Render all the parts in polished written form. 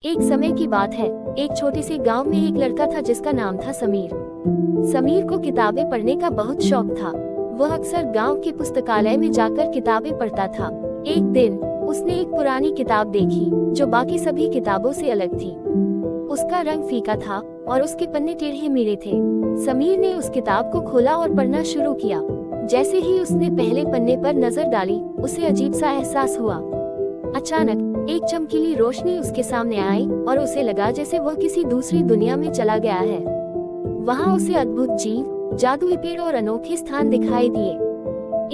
एक समय की बात है। एक छोटे से गांव में एक लड़का था जिसका नाम था समीर। समीर को किताबें पढ़ने का बहुत शौक था। वह अक्सर गांव के पुस्तकालय में जाकर किताबें पढ़ता था। एक दिन उसने एक पुरानी किताब देखी जो बाकी सभी किताबों से अलग थी। उसका रंग फीका था और उसके पन्ने टेढ़े मेढ़े थे। समीर ने उस किताब को खोला और पढ़ना शुरू किया। जैसे ही उसने पहले पन्ने पर नजर डाली, उसे अजीब सा एहसास हुआ। अचानक एक चमकीली रोशनी उसके सामने आई और उसे लगा जैसे वह किसी दूसरी दुनिया में चला गया है। वहाँ उसे अद्भुत जीव, जादुई पेड़ और अनोखे स्थान दिखाई दिए।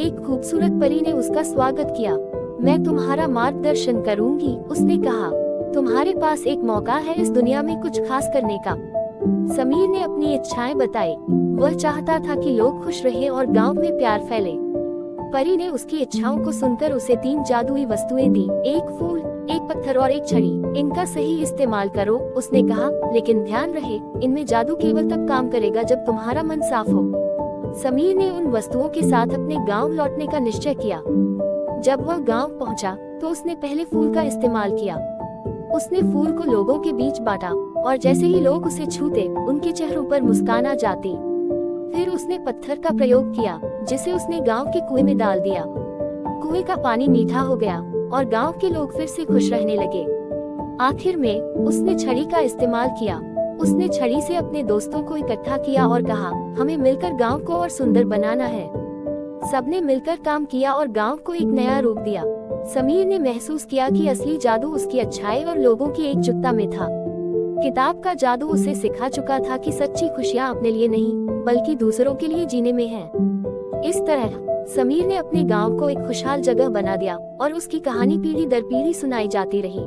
एक खूबसूरत परी ने उसका स्वागत किया। मैं तुम्हारा मार्गदर्शन करूंगी, उसने कहा। तुम्हारे पास एक मौका है इस दुनिया में कुछ खास करने का। समीर ने अपनी इच्छाएं बताई। वह चाहता था कि लोग खुश रहें और गांव में प्यार फैले। परी ने उसकी इच्छाओं को सुनकर उसे 3 जादुई वस्तुएं दी, एक फूल, एक पत्थर और एक छड़ी। इनका सही इस्तेमाल करो, उसने कहा, लेकिन ध्यान रहे, इनमें जादू केवल तब काम करेगा जब तुम्हारा मन साफ हो। समीर ने उन वस्तुओं के साथ अपने गांव लौटने का निश्चय किया। जब वह गांव पहुंचा, तो उसने पहले फूल का इस्तेमाल किया। उसने फूल को लोगों के बीच बांटा और जैसे ही लोग उसे छूते, उनके चेहरों पर मुस्कान आ जाती। फिर उसने पत्थर का प्रयोग किया, जिसे उसने गांव के कुएं में डाल दिया। कुएं का पानी मीठा हो गया और गांव के लोग फिर से खुश रहने लगे। आखिर में उसने छड़ी का इस्तेमाल किया। उसने छड़ी से अपने दोस्तों को इकट्ठा किया और कहा, हमें मिलकर गांव को और सुंदर बनाना है। सबने मिलकर काम किया और गांव को एक नया रूप दिया। समीर ने महसूस किया कि असली जादू उसकी अच्छाई और लोगों की एकजुटता में था। किताब का जादू उसे सिखा चुका था कि सच्ची खुशियां अपने लिए नहीं, बल्कि दूसरों के लिए जीने में है। इस तरह समीर ने अपने गांव को एक खुशहाल जगह बना दिया और उसकी कहानी पीढ़ी दर पीढ़ी सुनाई जाती रही।